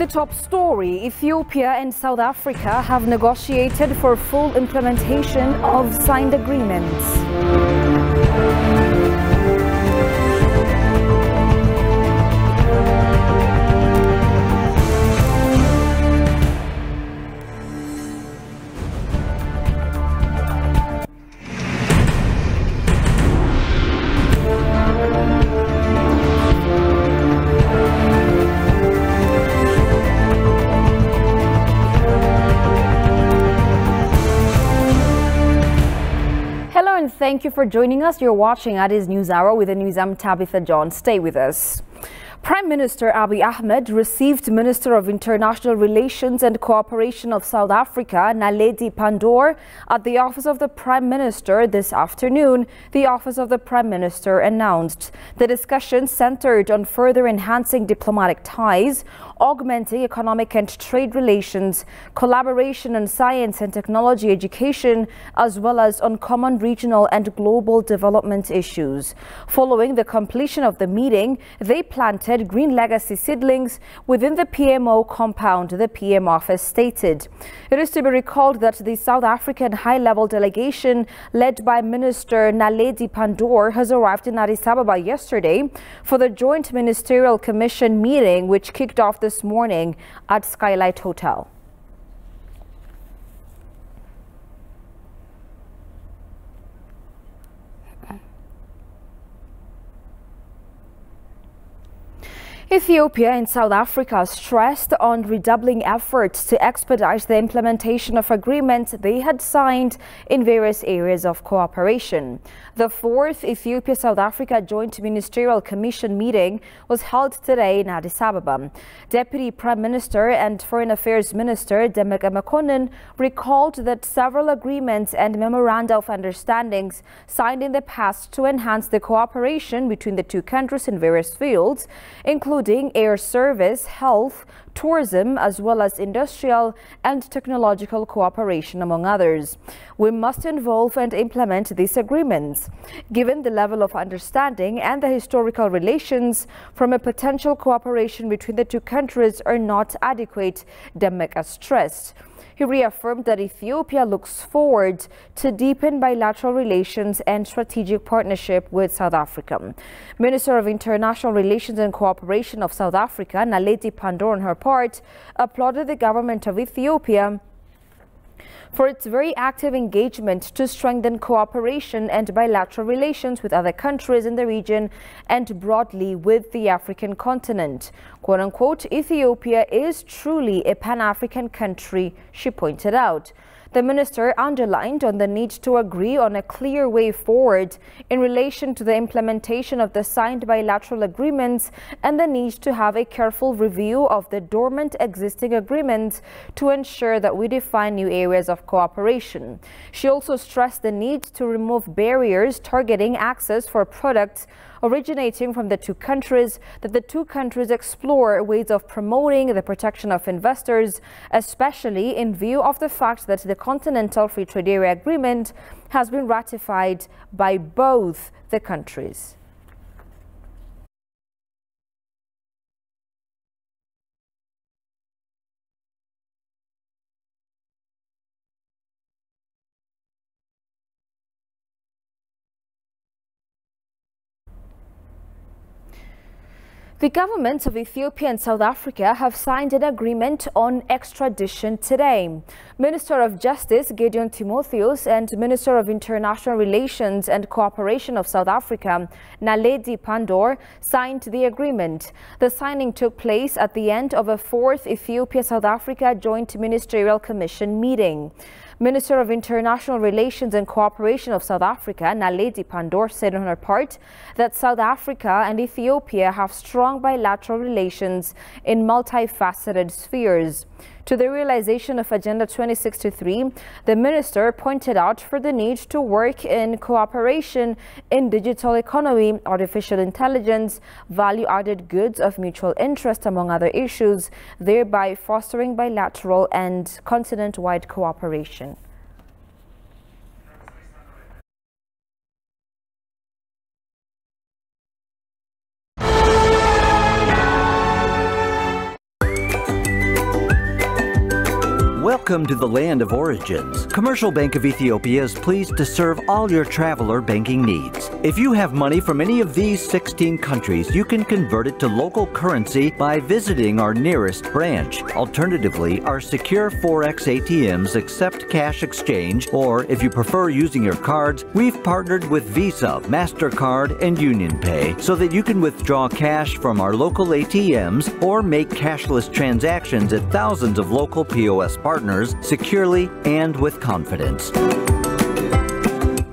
The top story: Ethiopia and South Africa have negotiated for full implementation of signed agreements. Hello and thank you for joining us. You're watching Addis News Hour with the news. I'm Tabitha John. Stay with us. Prime Minister Abiy Ahmed received Minister of International Relations and Cooperation of South Africa, Naledi Pandor, at the Office of the Prime Minister this afternoon, the Office of the Prime Minister announced. The discussion centered on further enhancing diplomatic ties, augmenting economic and trade relations, collaboration on science and technology education, as well as on common regional and global development issues. Following the completion of the meeting, they planted green legacy seedlings within the PMO compound, the PM office stated. It is to be recalled that the South African high-level delegation led by Minister Naledi Pandor has arrived in Addis Ababa yesterday for the Joint Ministerial Commission meeting, which kicked off this morning at Skylight Hotel. Ethiopia and South Africa stressed on redoubling efforts to expedite the implementation of agreements they had signed in various areas of cooperation. The fourth Ethiopia-South Africa Joint Ministerial Commission meeting was held today in Addis Ababa. Deputy Prime Minister and Foreign Affairs Minister Demeke Mekonnen recalled that several agreements and memoranda of understandings signed in the past to enhance the cooperation between the two countries in various fields, including air service, health, tourism, as well as industrial and technological cooperation, among others. We must involve and implement these agreements. Given the level of understanding and the historical relations from a potential cooperation between the two countries are not adequate, Demeke stressed. He reaffirmed that Ethiopia looks forward to deepen bilateral relations and strategic partnership with South Africa. Minister of International Relations and Cooperation of South Africa, Naledi Pandor, on her part, applauded the government of Ethiopia for its very active engagement to strengthen cooperation and bilateral relations with other countries in the region and broadly with the African continent. Quote unquote, Ethiopia is truly a Pan-African country, she pointed out. The minister underlined on the need to agree on a clear way forward in relation to the implementation of the signed bilateral agreements and the need to have a careful review of the dormant existing agreements to ensure that we define new areas of cooperation. She also stressed the need to remove barriers targeting access for products originating from the two countries, that the two countries explore ways of promoting the protection of investors, especially in view of the fact that the Continental Free Trade Area Agreement has been ratified by both the countries. The governments of Ethiopia and South Africa have signed an agreement on extradition today. Minister of Justice Gideon Timotheus and Minister of International Relations and Cooperation of South Africa, Naledi Pandor, signed the agreement. The signing took place at the end of a fourth Ethiopia-South Africa Joint Ministerial Commission meeting. Minister of International Relations and Cooperation of South Africa, Naledi Pandor, said on her part that South Africa and Ethiopia have strong bilateral relations in multifaceted spheres. To the realization of Agenda 2063, the minister pointed out for the need to work in cooperation in digital economy, artificial intelligence, value-added goods of mutual interest, among other issues, thereby fostering bilateral and continent-wide cooperation. Welcome to the land of origins. Commercial Bank of Ethiopia is pleased to serve all your traveler banking needs. If you have money from any of these 16 countries, you can convert it to local currency by visiting our nearest branch. Alternatively, our secure Forex ATMs accept cash exchange, or if you prefer using your cards, we've partnered with Visa, MasterCard, and UnionPay so that you can withdraw cash from our local ATMs or make cashless transactions at thousands of local POS partners securely and with confidence.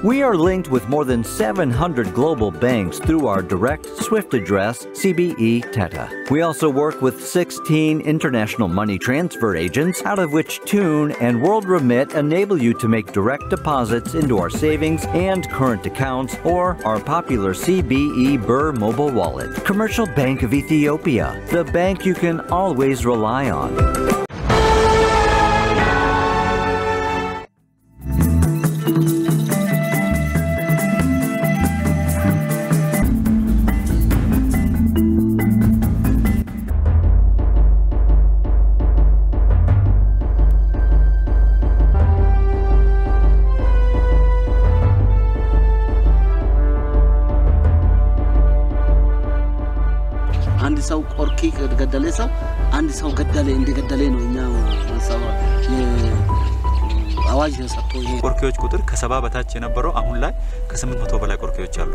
We are linked with more than 700 global banks through our direct SWIFT address, CBE Teta. We also work with 16 international money transfer agents, out of which Tune and WorldRemit enable you to make direct deposits into our savings and current accounts or our popular CBE Birr mobile wallet. Commercial Bank of Ethiopia, the bank you can always rely on. አንድ ሰው ቆርኪ ገደለ ሰው አንድ ሰው ገደለ እንደገደለ ነው እኛው ሰው አዋጅ ሰጥቶ ቆርኪዎች ቁጥር ከ70 በታች የነበረው አሁን ላይ ከ800 በላይ ቆርኪዎች አሉ።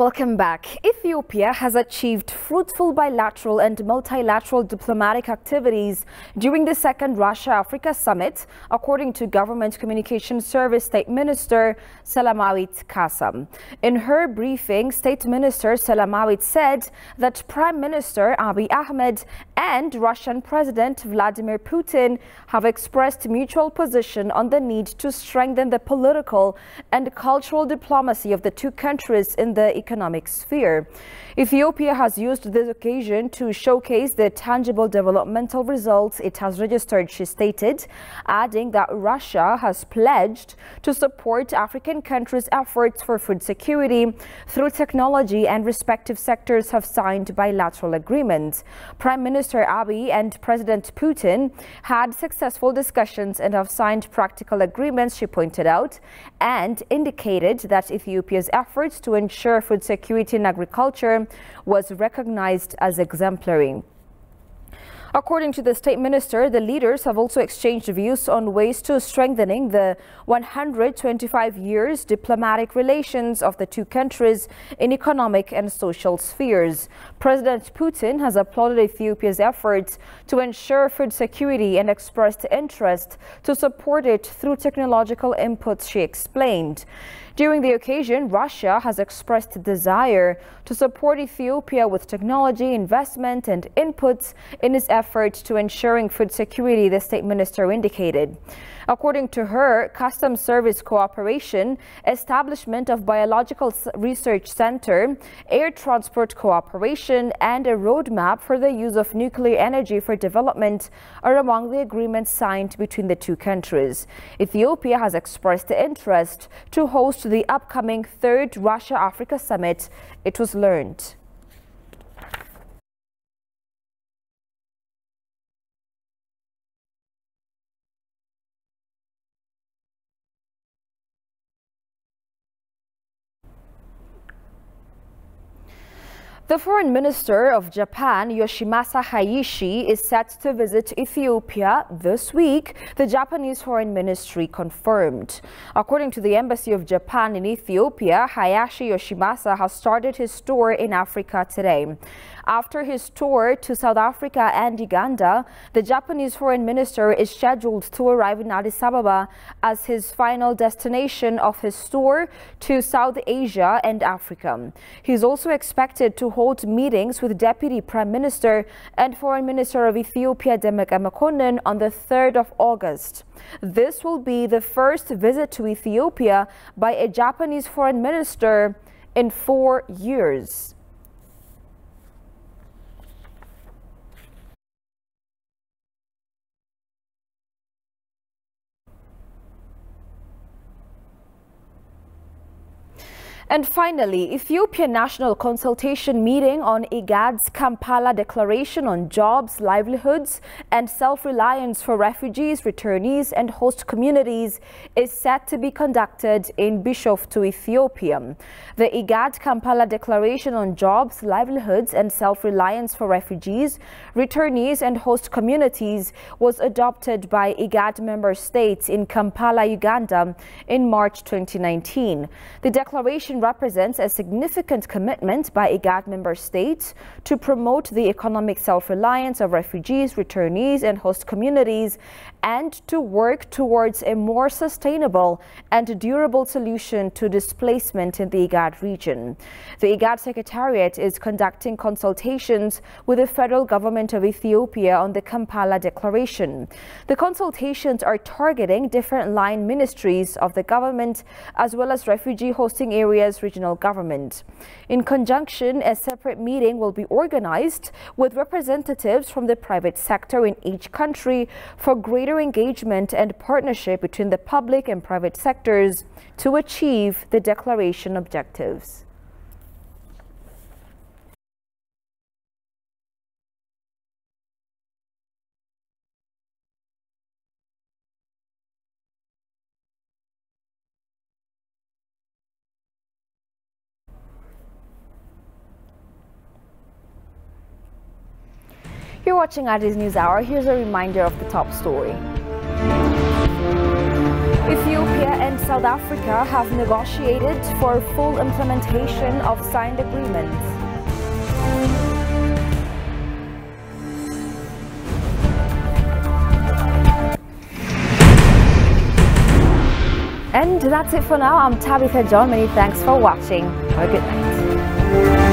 Welcome back. Ethiopia has achieved fruitful bilateral and multilateral diplomatic activities during the second Russia-Africa summit, according to Government Communications Service State Minister Selamawit Kassam. In her briefing, State Minister Selamawit said that Prime Minister Abiy Ahmed and Russian President Vladimir Putin have expressed mutual position on the need to strengthen the political and cultural diplomacy of the two countries in the economic sphere. Ethiopia has used this occasion to showcase the tangible developmental results it has registered, she stated, adding that Russia has pledged to support African countries' efforts for food security through technology, and respective sectors have signed bilateral agreements. Prime Minister Abiy and President Putin had successful discussions and have signed practical agreements, she pointed out, and indicated that Ethiopia's efforts to ensure food security in agriculture was recognized as exemplary. According to the State Minister, the leaders have also exchanged views on ways to strengthening the 125 years diplomatic relations of the two countries in economic and social spheres. President Putin has applauded Ethiopia's efforts to ensure food security and expressed interest to support it through technological inputs, she explained. During the occasion, Russia has expressed desire to support Ethiopia with technology, investment and inputs in its effort to ensuring food security, the State Minister indicated. According to her, Customs Service cooperation, establishment of Biological Research Center, air transport cooperation, and a roadmap for the use of nuclear energy for development are among the agreements signed between the two countries. Ethiopia has expressed the interest to host the upcoming third Russia-Africa summit, it was learned. The Foreign Minister of Japan, Yoshimasa Hayashi, is set to visit Ethiopia this week, the Japanese Foreign Ministry confirmed. According to the Embassy of Japan in Ethiopia, Hayashi Yoshimasa has started his tour in Africa today. After his tour to South Africa and Uganda, the Japanese Foreign Minister is scheduled to arrive in Addis Ababa as his final destination of his tour to South Asia and Africa. He is also expected to hold meetings with Deputy Prime Minister and Foreign Minister of Ethiopia Demeke Mekonnen on the 3rd of August. This will be the first visit to Ethiopia by a Japanese Foreign Minister in 4 years. And finally, Ethiopian National Consultation meeting on IGAD's Kampala Declaration on Jobs, Livelihoods and Self-Reliance for Refugees, Returnees and Host Communities is set to be conducted in Bishoftu, Ethiopia. The IGAD Kampala Declaration on Jobs, Livelihoods and Self-Reliance for Refugees, Returnees and Host Communities was adopted by IGAD member states in Kampala, Uganda in March 2019. The declaration represents a significant commitment by IGAD member states to promote the economic self-reliance of refugees, returnees and host communities and to work towards a more sustainable and durable solution to displacement in the IGAD region. The IGAD Secretariat is conducting consultations with the federal government of Ethiopia on the Kampala Declaration. The consultations are targeting different line ministries of the government as well as refugee hosting areas regional government. In conjunction, a separate meeting will be organized with representatives from the private sector in each country for greater engagement and partnership between the public and private sectors to achieve the declaration objectives. You're watching Addis News Hour. Here's a reminder of the top story. Ethiopia and South Africa have negotiated for full implementation of signed agreements. And that's it for now. I'm Tabitha John. Many thanks for watching. Have a good night.